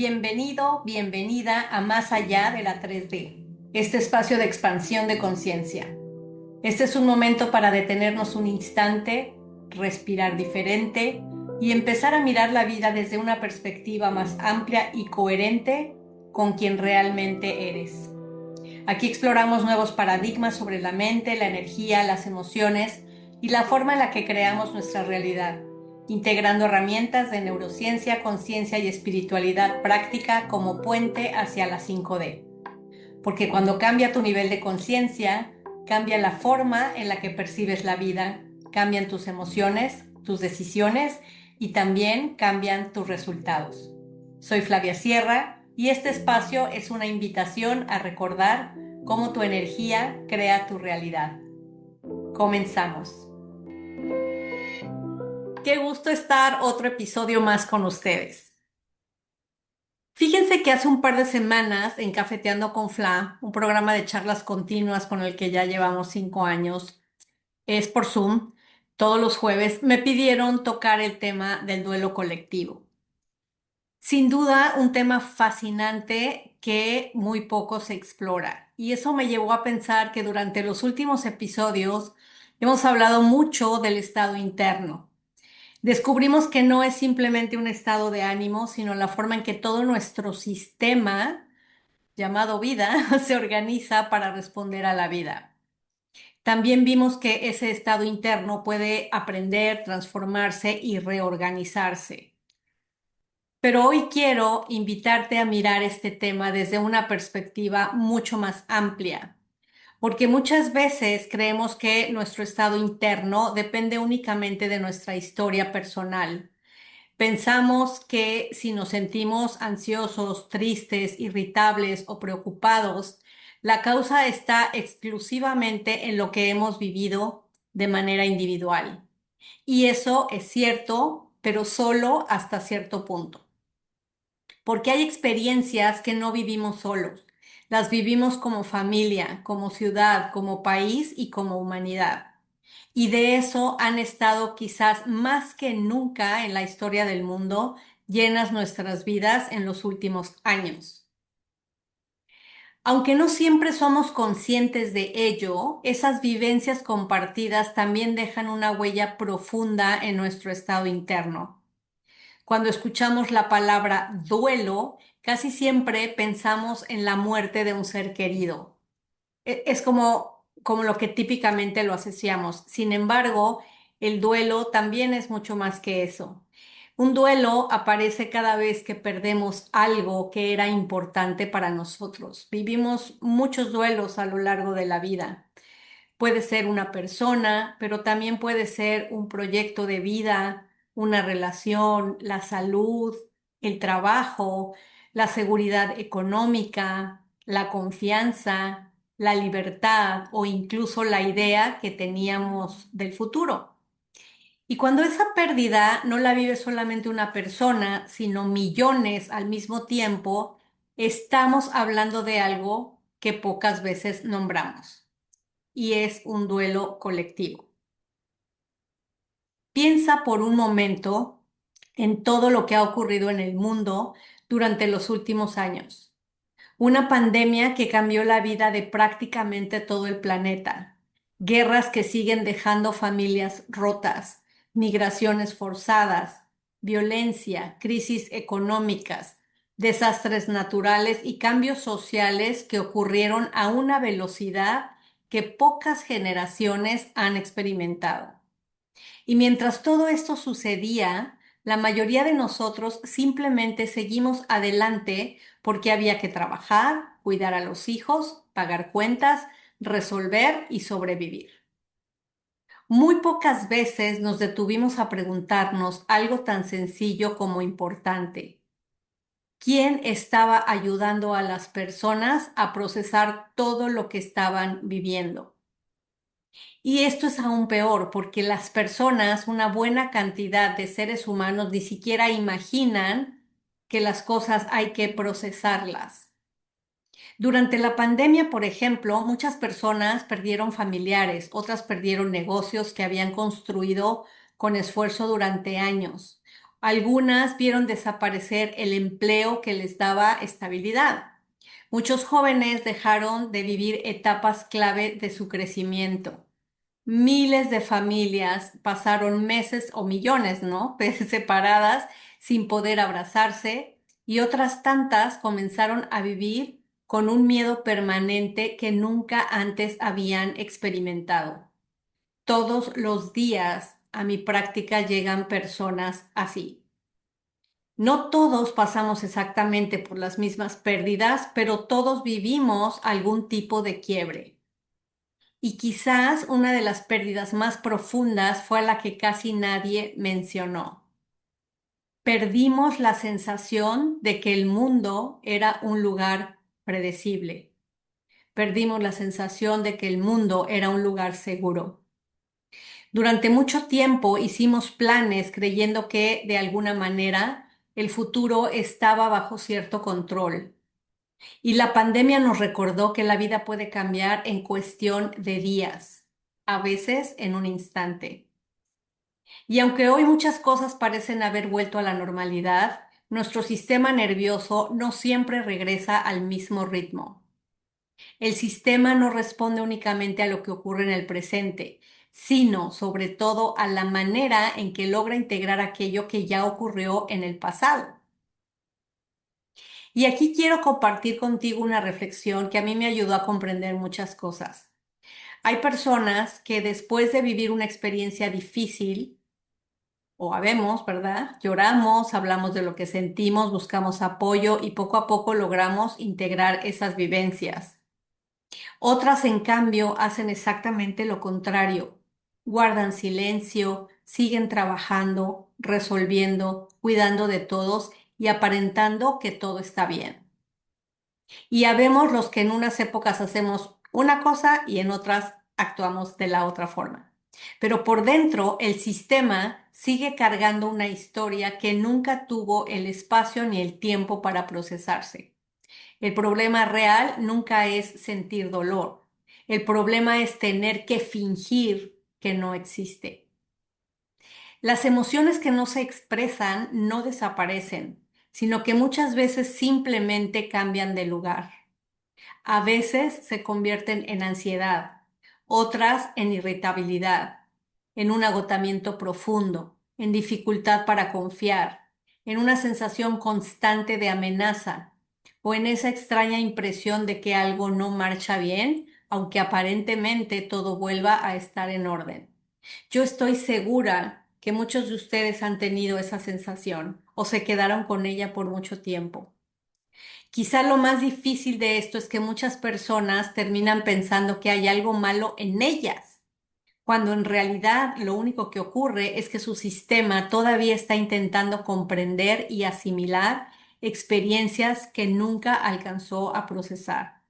Bienvenido, bienvenida a Más allá de la 3D, este espacio de expansión de conciencia. Este es un momento para detenernos un instante, respirar diferente y empezar a mirar la vida desde una perspectiva más amplia y coherente con quien realmente eres. Aquí exploramos nuevos paradigmas sobre la mente, la energía, las emociones y la forma en la que creamos nuestra realidad, integrando herramientas de neurociencia, conciencia y espiritualidad práctica como puente hacia la 5D. Porque cuando cambia tu nivel de conciencia, cambia la forma en la que percibes la vida, cambian tus emociones, tus decisiones y también cambian tus resultados. Soy Flavia Sierra y este espacio es una invitación a recordar cómo tu energía crea tu realidad. Comenzamos. Qué gusto estar otro episodio más con ustedes. Fíjense que hace un par de semanas en Cafeteando con Fla, un programa de charlas continuas con el que ya llevamos 5 años, es por Zoom, todos los jueves, me pidieron tocar el tema del duelo colectivo. Sin duda, un tema fascinante que muy poco se explora. Y eso me llevó a pensar que durante los últimos episodios hemos hablado mucho del estado interno. Descubrimos que no es simplemente un estado de ánimo, sino la forma en que todo nuestro sistema, llamado vida, se organiza para responder a la vida. También vimos que ese estado interno puede aprender, transformarse y reorganizarse. Pero hoy quiero invitarte a mirar este tema desde una perspectiva mucho más amplia, porque muchas veces creemos que nuestro estado interno depende únicamente de nuestra historia personal. Pensamos que si nos sentimos ansiosos, tristes, irritables o preocupados, la causa está exclusivamente en lo que hemos vivido de manera individual. Y eso es cierto, pero solo hasta cierto punto. Porque hay experiencias que no vivimos solos. Las vivimos como familia, como ciudad, como país y como humanidad. Y de eso han estado quizás más que nunca en la historia del mundo llenas nuestras vidas en los últimos años. Aunque no siempre somos conscientes de ello, esas vivencias compartidas también dejan una huella profunda en nuestro estado interno. Cuando escuchamos la palabra duelo, casi siempre pensamos en la muerte de un ser querido. Es como lo que típicamente lo asociamos. Sin embargo, el duelo también es mucho más que eso. Un duelo aparece cada vez que perdemos algo que era importante para nosotros. Vivimos muchos duelos a lo largo de la vida. Puede ser una persona, pero también puede ser un proyecto de vida, una relación, la salud, el trabajo, la seguridad económica, la confianza, la libertad o incluso la idea que teníamos del futuro. Y cuando esa pérdida no la vive solamente una persona, sino millones al mismo tiempo, estamos hablando de algo que pocas veces nombramos y es un duelo colectivo. Piensa por un momento en todo lo que ha ocurrido en el mundo durante los últimos años. Una pandemia que cambió la vida de prácticamente todo el planeta. Guerras que siguen dejando familias rotas, migraciones forzadas, violencia, crisis económicas, desastres naturales y cambios sociales que ocurrieron a una velocidad que pocas generaciones han experimentado. Y mientras todo esto sucedía, la mayoría de nosotros simplemente seguimos adelante porque había que trabajar, cuidar a los hijos, pagar cuentas, resolver y sobrevivir. Muy pocas veces nos detuvimos a preguntarnos algo tan sencillo como importante. ¿Quién estaba ayudando a las personas a procesar todo lo que estaban viviendo? Y esto es aún peor porque las personas, una buena cantidad de seres humanos, ni siquiera imaginan que las cosas hay que procesarlas. Durante la pandemia, por ejemplo, muchas personas perdieron familiares, otras perdieron negocios que habían construido con esfuerzo durante años. Algunas vieron desaparecer el empleo que les daba estabilidad. Muchos jóvenes dejaron de vivir etapas clave de su crecimiento. Miles de familias pasaron meses o millones, ¿no? Separadas sin poder abrazarse y otras tantas comenzaron a vivir con un miedo permanente que nunca antes habían experimentado. Todos los días a mi práctica llegan personas así. No todos pasamos exactamente por las mismas pérdidas, pero todos vivimos algún tipo de quiebre. Y quizás una de las pérdidas más profundas fue la que casi nadie mencionó. Perdimos la sensación de que el mundo era un lugar predecible. Perdimos la sensación de que el mundo era un lugar seguro. Durante mucho tiempo hicimos planes creyendo que, de alguna manera, el futuro estaba bajo cierto control. Y la pandemia nos recordó que la vida puede cambiar en cuestión de días, a veces en un instante. Y aunque hoy muchas cosas parecen haber vuelto a la normalidad, nuestro sistema nervioso no siempre regresa al mismo ritmo. El sistema no responde únicamente a lo que ocurre en el presente, sino sobre todo a la manera en que logra integrar aquello que ya ocurrió en el pasado. Y aquí quiero compartir contigo una reflexión que a mí me ayudó a comprender muchas cosas. Hay personas que después de vivir una experiencia difícil, o habemos, ¿verdad? Lloramos, hablamos de lo que sentimos, buscamos apoyo y poco a poco logramos integrar esas vivencias. Otras, en cambio, hacen exactamente lo contrario. Guardan silencio, siguen trabajando, resolviendo, cuidando de todos y aparentando que todo está bien. Y habemos los que en unas épocas hacemos una cosa y en otras actuamos de la otra forma. Pero por dentro el sistema sigue cargando una historia que nunca tuvo el espacio ni el tiempo para procesarse. El problema real nunca es sentir dolor. El problema es tener que fingir que no existe. Las emociones que no se expresan no desaparecen, sino que muchas veces simplemente cambian de lugar. A veces se convierten en ansiedad, otras en irritabilidad, en un agotamiento profundo, en dificultad para confiar, en una sensación constante de amenaza o en esa extraña impresión de que algo no marcha bien, aunque aparentemente todo vuelva a estar en orden. Yo estoy segura que muchos de ustedes han tenido esa sensación o se quedaron con ella por mucho tiempo. Quizá lo más difícil de esto es que muchas personas terminan pensando que hay algo malo en ellas, cuando en realidad lo único que ocurre es que su sistema todavía está intentando comprender y asimilar experiencias que nunca alcanzó a procesar.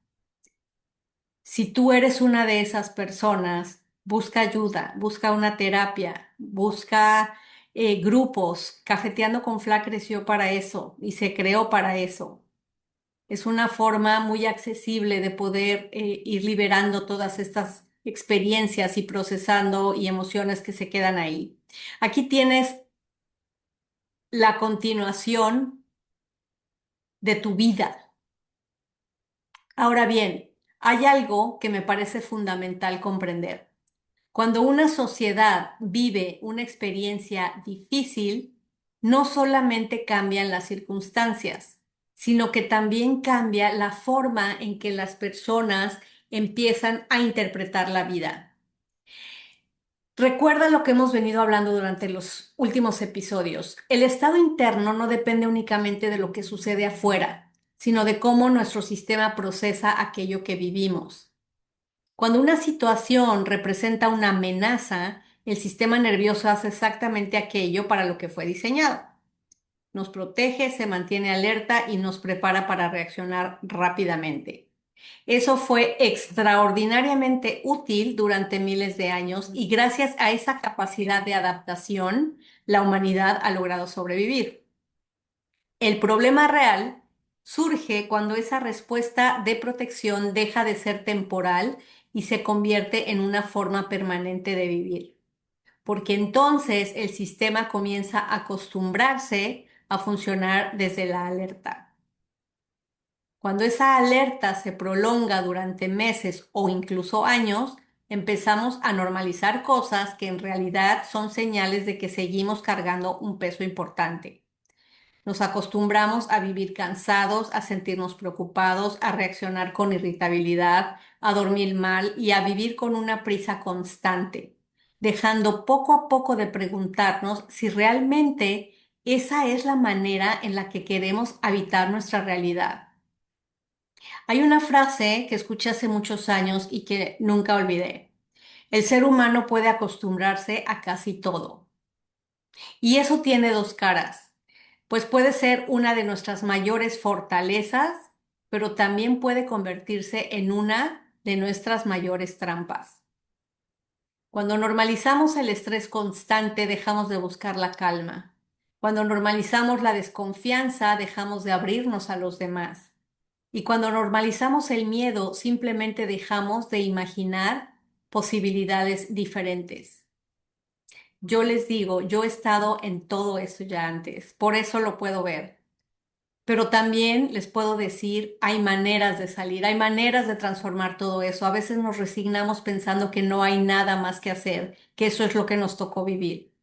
Si tú eres una de esas personas, busca ayuda, busca una terapia, busca grupos. Cafeteando con Fla creció para eso y se creó para eso. Es una forma muy accesible de poder ir liberando todas estas experiencias y procesando y emociones que se quedan ahí. Aquí tienes la continuación de tu vida. Ahora bien, hay algo que me parece fundamental comprender. Cuando una sociedad vive una experiencia difícil, no solamente cambian las circunstancias, sino que también cambia la forma en que las personas empiezan a interpretar la vida. Recuerda lo que hemos venido hablando durante los últimos episodios. El estado interno no depende únicamente de lo que sucede afuera, sino de cómo nuestro sistema procesa aquello que vivimos. Cuando una situación representa una amenaza, el sistema nervioso hace exactamente aquello para lo que fue diseñado. Nos protege, se mantiene alerta y nos prepara para reaccionar rápidamente. Eso fue extraordinariamente útil durante miles de años y gracias a esa capacidad de adaptación, la humanidad ha logrado sobrevivir. El problema real surge cuando esa respuesta de protección deja de ser temporal y se convierte en una forma permanente de vivir. porque entonces el sistema comienza a acostumbrarse a funcionar desde la alerta. Cuando esa alerta se prolonga durante meses o incluso años, empezamos a normalizar cosas que en realidad son señales de que seguimos cargando un peso importante. Nos acostumbramos a vivir cansados, a sentirnos preocupados, a reaccionar con irritabilidad, a dormir mal y a vivir con una prisa constante, dejando poco a poco de preguntarnos si realmente esa es la manera en la que queremos habitar nuestra realidad. Hay una frase que escuché hace muchos años y que nunca olvidé. El ser humano puede acostumbrarse a casi todo. Y eso tiene dos caras, pues puede ser una de nuestras mayores fortalezas, pero también puede convertirse en una de nuestras mayores trampas. Cuando normalizamos el estrés constante, dejamos de buscar la calma. Cuando normalizamos la desconfianza, dejamos de abrirnos a los demás. Y cuando normalizamos el miedo, simplemente dejamos de imaginar posibilidades diferentes. Yo les digo, yo he estado en todo eso ya antes, por eso lo puedo ver. Pero también les puedo decir, hay maneras de salir, hay maneras de transformar todo eso. A veces nos resignamos pensando que no hay nada más que hacer, que eso es lo que nos tocó vivir.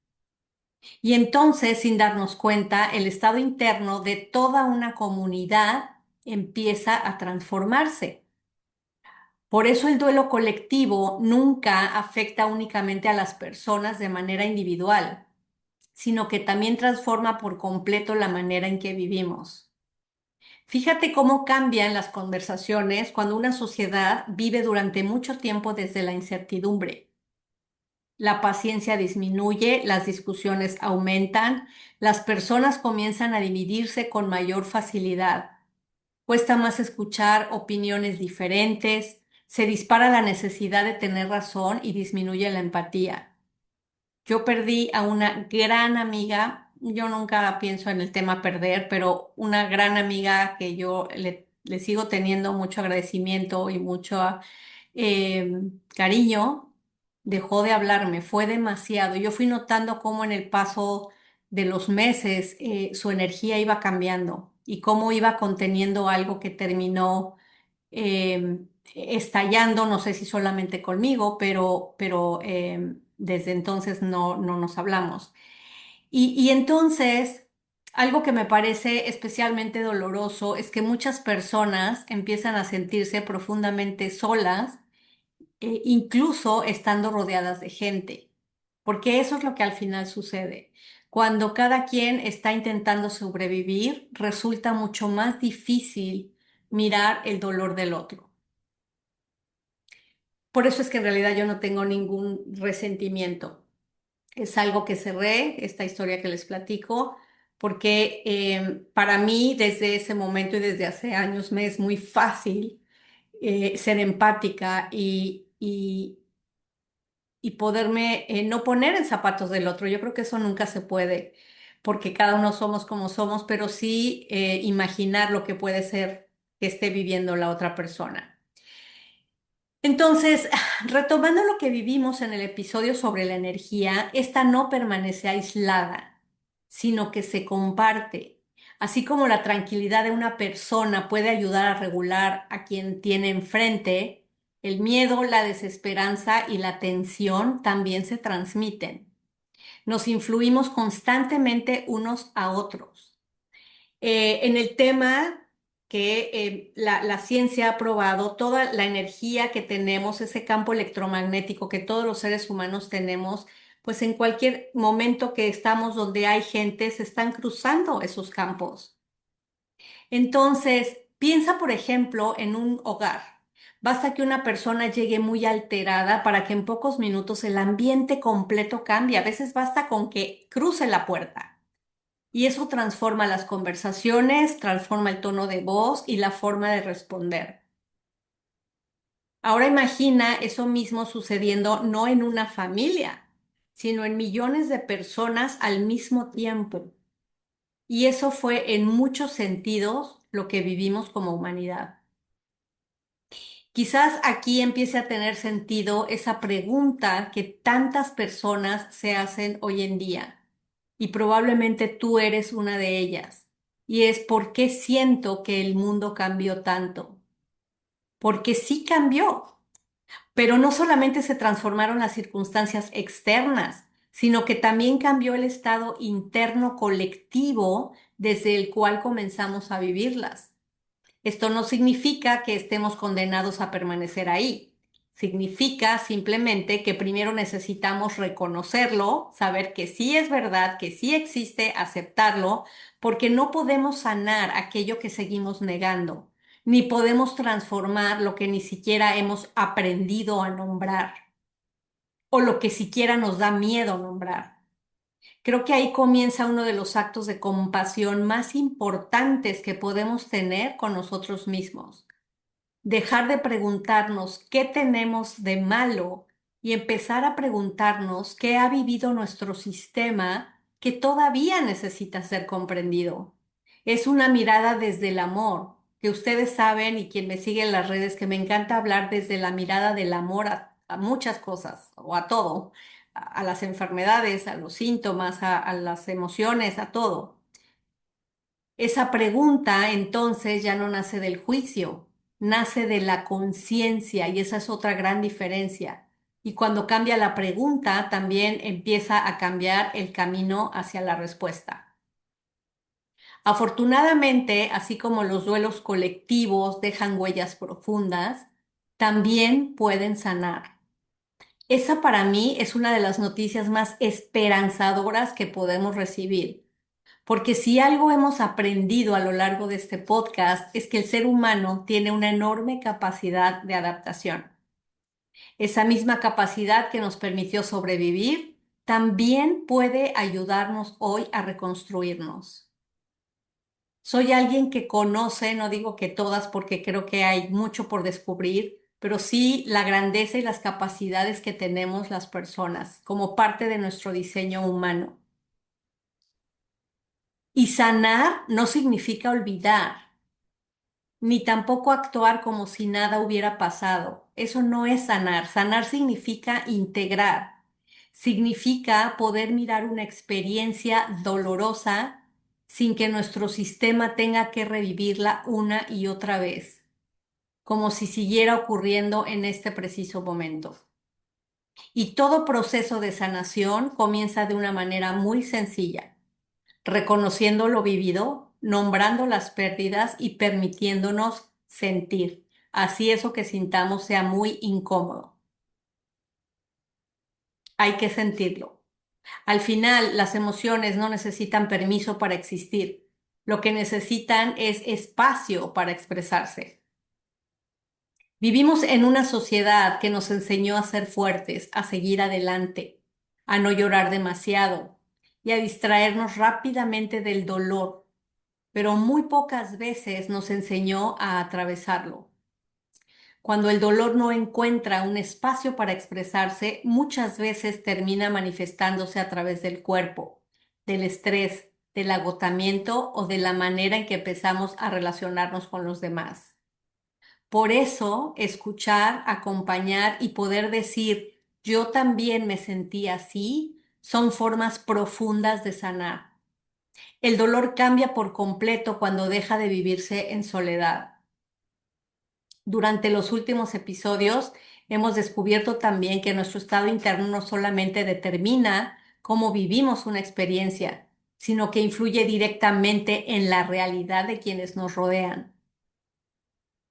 Y entonces, sin darnos cuenta, el estado interno de toda una comunidad empieza a transformarse. Por eso el duelo colectivo nunca afecta únicamente a las personas de manera individual, sino que también transforma por completo la manera en que vivimos. Fíjate cómo cambian las conversaciones cuando una sociedad vive durante mucho tiempo desde la incertidumbre. La paciencia disminuye, las discusiones aumentan, las personas comienzan a dividirse con mayor facilidad. Cuesta más escuchar opiniones diferentes, se dispara la necesidad de tener razón y disminuye la empatía. Yo perdí a una gran amiga, yo nunca pienso en el tema perder, pero una gran amiga que yo le sigo teniendo mucho agradecimiento y mucho cariño, dejó de hablarme, fue demasiado. Yo fui notando cómo en el paso de los meses su energía iba cambiando y cómo iba conteniendo algo que terminó estallando, no sé si solamente conmigo, pero desde entonces no nos hablamos. Y entonces, algo que me parece especialmente doloroso es que muchas personas empiezan a sentirse profundamente solas, incluso estando rodeadas de gente, porque eso es lo que al final sucede. Cuando cada quien está intentando sobrevivir, resulta mucho más difícil mirar el dolor del otro. Por eso es que en realidad yo no tengo ningún resentimiento. Es algo que cerré, esta historia que les platico, porque para mí desde ese momento y desde hace años me es muy fácil ser empática y poderme no poner en zapatos del otro. Yo creo que eso nunca se puede, porque cada uno somos como somos, pero sí imaginar lo que puede ser que esté viviendo la otra persona. Entonces, retomando lo que vivimos en el episodio sobre la energía, esta no permanece aislada, sino que se comparte. Así como la tranquilidad de una persona puede ayudar a regular a quien tiene enfrente, el miedo, la desesperanza y la tensión también se transmiten. Nos influimos constantemente unos a otros. En el tema que la ciencia ha probado, toda la energía que tenemos, ese campo electromagnético que todos los seres humanos tenemos, pues en cualquier momento que estamos donde hay gente, se están cruzando esos campos. Entonces, piensa, por ejemplo, en un hogar. Basta que una persona llegue muy alterada para que en pocos minutos el ambiente completo cambie. A veces basta con que cruce la puerta. Y eso transforma las conversaciones, transforma el tono de voz y la forma de responder. Ahora imagina eso mismo sucediendo no en una familia, sino en millones de personas al mismo tiempo. Y eso fue en muchos sentidos lo que vivimos como humanidad. Quizás aquí empiece a tener sentido esa pregunta que tantas personas se hacen hoy en día, y probablemente tú eres una de ellas, y es ¿por qué siento que el mundo cambió tanto? Porque sí cambió, pero no solamente se transformaron las circunstancias externas, sino que también cambió el estado interno colectivo desde el cual comenzamos a vivirlas. Esto no significa que estemos condenados a permanecer ahí. Significa simplemente que primero necesitamos reconocerlo, saber que sí es verdad, que sí existe, aceptarlo, porque no podemos sanar aquello que seguimos negando, ni podemos transformar lo que ni siquiera hemos aprendido a nombrar o lo que siquiera nos da miedo nombrar. Creo que ahí comienza uno de los actos de compasión más importantes que podemos tener con nosotros mismos. Dejar de preguntarnos qué tenemos de malo y empezar a preguntarnos qué ha vivido nuestro sistema que todavía necesita ser comprendido. Es una mirada desde el amor, que ustedes saben y quien me sigue en las redes que me encanta hablar desde la mirada del amor a muchas cosas o a todo, a las enfermedades, a los síntomas, a las emociones, a todo. Esa pregunta entonces ya no nace del juicio, nace de la conciencia y esa es otra gran diferencia. Y cuando cambia la pregunta, también empieza a cambiar el camino hacia la respuesta. Afortunadamente, así como los duelos colectivos dejan huellas profundas, también pueden sanar. Esa para mí es una de las noticias más esperanzadoras que podemos recibir. Porque si algo hemos aprendido a lo largo de este podcast es que el ser humano tiene una enorme capacidad de adaptación. Esa misma capacidad que nos permitió sobrevivir también puede ayudarnos hoy a reconstruirnos. Soy alguien que conoce, no digo que todas porque creo que hay mucho por descubrir, pero sí la grandeza y las capacidades que tenemos las personas como parte de nuestro diseño humano. Y sanar no significa olvidar, ni tampoco actuar como si nada hubiera pasado. Eso no es sanar. Sanar significa integrar. Significa poder mirar una experiencia dolorosa sin que nuestro sistema tenga que revivirla una y otra vez, como si siguiera ocurriendo en este preciso momento. Y todo proceso de sanación comienza de una manera muy sencilla, reconociendo lo vivido, nombrando las pérdidas y permitiéndonos sentir. Así eso que sintamos sea muy incómodo. Hay que sentirlo. Al final, las emociones no necesitan permiso para existir. Lo que necesitan es espacio para expresarse. Vivimos en una sociedad que nos enseñó a ser fuertes, a seguir adelante, a no llorar demasiado y a distraernos rápidamente del dolor, pero muy pocas veces nos enseñó a atravesarlo. Cuando el dolor no encuentra un espacio para expresarse, muchas veces termina manifestándose a través del cuerpo, del estrés, del agotamiento o de la manera en que empezamos a relacionarnos con los demás. Por eso, escuchar, acompañar y poder decir, yo también me sentí así, son formas profundas de sanar. El dolor cambia por completo cuando deja de vivirse en soledad. Durante los últimos episodios hemos descubierto también que nuestro estado interno no solamente determina cómo vivimos una experiencia, sino que influye directamente en la realidad de quienes nos rodean.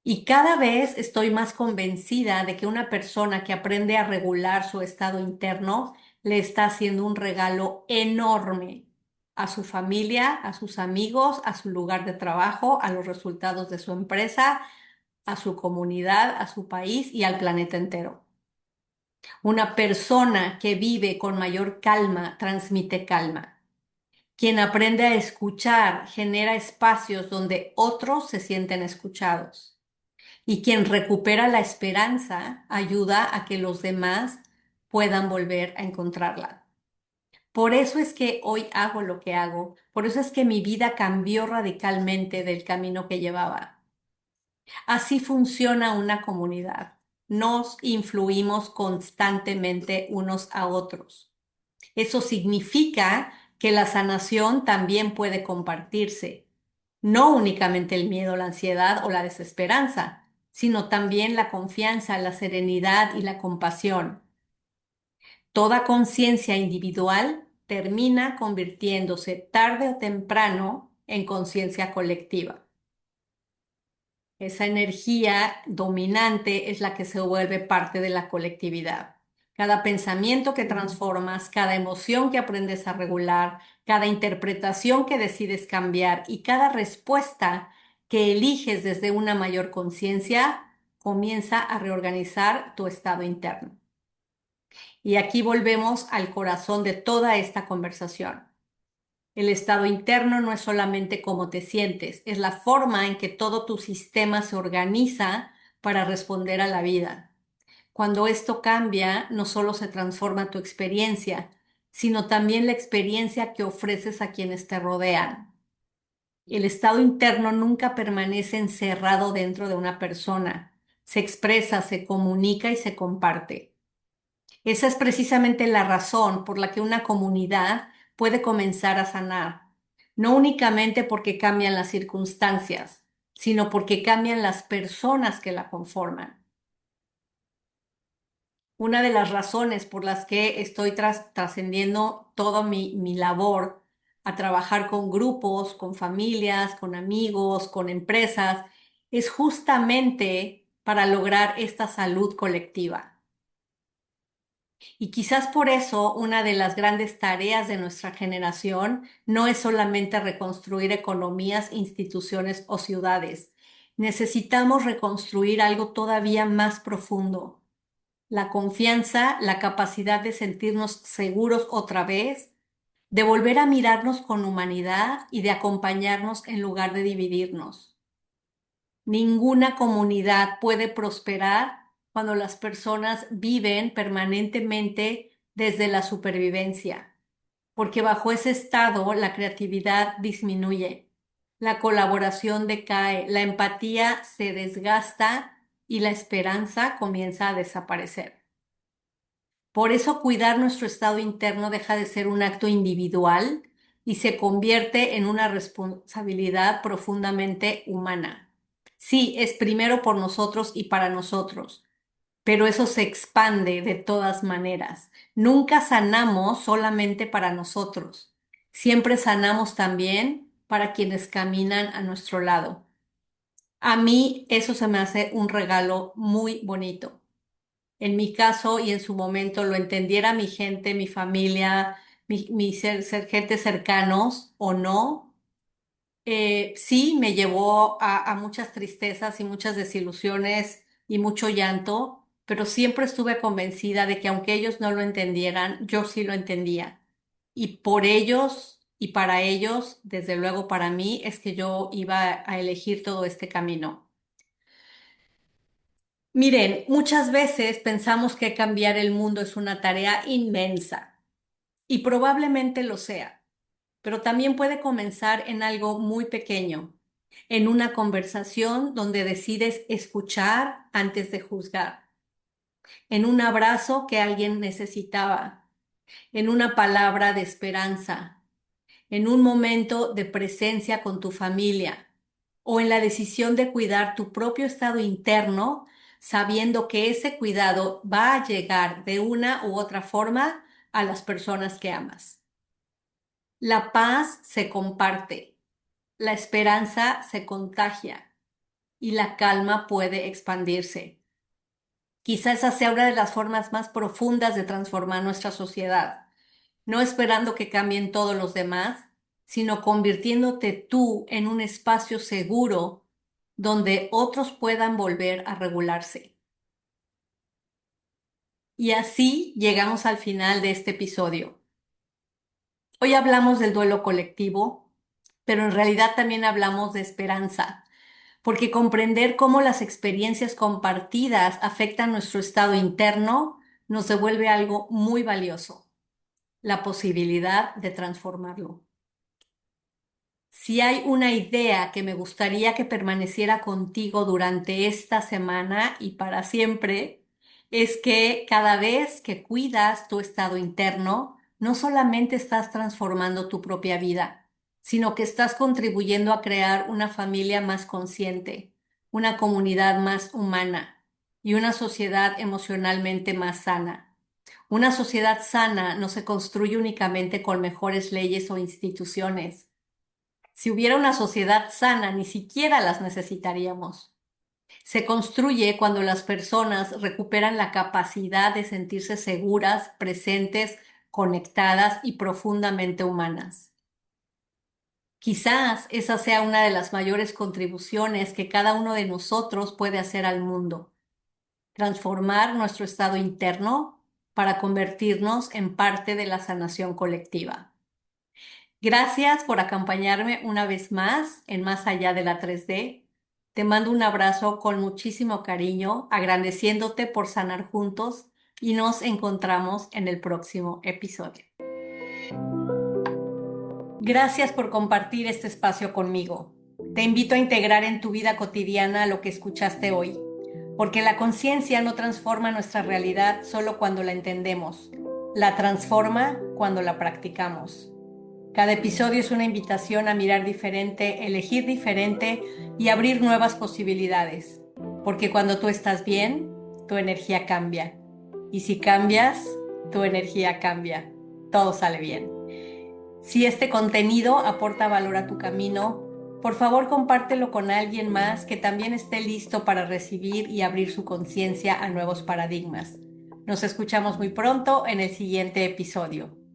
Y cada vez estoy más convencida de que una persona que aprende a regular su estado interno le está haciendo un regalo enorme a su familia, a sus amigos, a su lugar de trabajo, a los resultados de su empresa, a su comunidad, a su país y al planeta entero. Una persona que vive con mayor calma transmite calma. Quien aprende a escuchar genera espacios donde otros se sienten escuchados. Y quien recupera la esperanza ayuda a que los demás puedan volver a encontrarla. Por eso es que hoy hago lo que hago, por eso es que mi vida cambió radicalmente del camino que llevaba. Así funciona una comunidad. Nos influimos constantemente unos a otros. Eso significa que la sanación también puede compartirse. No únicamente el miedo, la ansiedad o la desesperanza, sino también la confianza, la serenidad y la compasión. Toda conciencia individual termina convirtiéndose tarde o temprano en conciencia colectiva. Esa energía dominante es la que se vuelve parte de la colectividad. Cada pensamiento que transformas, cada emoción que aprendes a regular, cada interpretación que decides cambiar y cada respuesta que eliges desde una mayor conciencia comienza a reorganizar tu estado interno. Y aquí volvemos al corazón de toda esta conversación. El estado interno no es solamente cómo te sientes, es la forma en que todo tu sistema se organiza para responder a la vida. Cuando esto cambia, no solo se transforma tu experiencia, sino también la experiencia que ofreces a quienes te rodean. El estado interno nunca permanece encerrado dentro de una persona. Se expresa, se comunica y se comparte. Esa es precisamente la razón por la que una comunidad puede comenzar a sanar, no únicamente porque cambian las circunstancias, sino porque cambian las personas que la conforman. Una de las razones por las que estoy trascendiendo toda mi labor a trabajar con grupos, con familias, con amigos, con empresas, es justamente para lograr esta salud colectiva. Y quizás por eso una de las grandes tareas de nuestra generación no es solamente reconstruir economías, instituciones o ciudades. Necesitamos reconstruir algo todavía más profundo: la confianza, la capacidad de sentirnos seguros otra vez, de volver a mirarnos con humanidad y de acompañarnos en lugar de dividirnos. Ninguna comunidad puede prosperar cuando las personas viven permanentemente desde la supervivencia, porque bajo ese estado la creatividad disminuye, la colaboración decae, la empatía se desgasta y la esperanza comienza a desaparecer. Por eso cuidar nuestro estado interno deja de ser un acto individual y se convierte en una responsabilidad profundamente humana. Sí, es primero por nosotros y para nosotros, pero eso se expande de todas maneras. Nunca sanamos solamente para nosotros. Siempre sanamos también para quienes caminan a nuestro lado. A mí eso se me hace un regalo muy bonito. En mi caso y en su momento lo entendiera mi gente, mi familia, mi ser gente cercanos o no, sí me llevó a muchas tristezas y muchas desilusiones y mucho llanto, pero siempre estuve convencida de que aunque ellos no lo entendieran, yo sí lo entendía. Y por ellos y para ellos, desde luego para mí, es que yo iba a elegir todo este camino. Miren, muchas veces pensamos que cambiar el mundo es una tarea inmensa y probablemente lo sea, pero también puede comenzar en algo muy pequeño, en una conversación donde decides escuchar antes de juzgar, en un abrazo que alguien necesitaba, en una palabra de esperanza, en un momento de presencia con tu familia o en la decisión de cuidar tu propio estado interno, sabiendo que ese cuidado va a llegar de una u otra forma a las personas que amas. La paz se comparte, la esperanza se contagia y la calma puede expandirse. Quizá esa sea una de las formas más profundas de transformar nuestra sociedad, no esperando que cambien todos los demás, sino convirtiéndote tú en un espacio seguro donde otros puedan volver a regularse. Y así llegamos al final de este episodio. Hoy hablamos del duelo colectivo, pero en realidad también hablamos de esperanza, porque comprender cómo las experiencias compartidas afectan nuestro estado interno nos devuelve algo muy valioso: la posibilidad de transformarlo. Si hay una idea que me gustaría que permaneciera contigo durante esta semana y para siempre, es que cada vez que cuidas tu estado interno, no solamente estás transformando tu propia vida, sino que estás contribuyendo a crear una familia más consciente, una comunidad más humana y una sociedad emocionalmente más sana. Una sociedad sana no se construye únicamente con mejores leyes o instituciones. Si hubiera una sociedad sana, ni siquiera las necesitaríamos. Se construye cuando las personas recuperan la capacidad de sentirse seguras, presentes, conectadas y profundamente humanas. Quizás esa sea una de las mayores contribuciones que cada uno de nosotros puede hacer al mundo, transformar nuestro estado interno para convertirnos en parte de la sanación colectiva. Gracias por acompañarme una vez más en Más allá de la 3D. Te mando un abrazo con muchísimo cariño, agradeciéndote por sanar juntos y nos encontramos en el próximo episodio. Gracias por compartir este espacio conmigo. Te invito a integrar en tu vida cotidiana lo que escuchaste hoy, porque la conciencia no transforma nuestra realidad solo cuando la entendemos, la transforma cuando la practicamos. Cada episodio es una invitación a mirar diferente, elegir diferente y abrir nuevas posibilidades. Porque cuando tú estás bien, tu energía cambia. Y si cambias, tu energía cambia. Todo sale bien. Si este contenido aporta valor a tu camino, por favor compártelo con alguien más que también esté listo para recibir y abrir su conciencia a nuevos paradigmas. Nos escuchamos muy pronto en el siguiente episodio.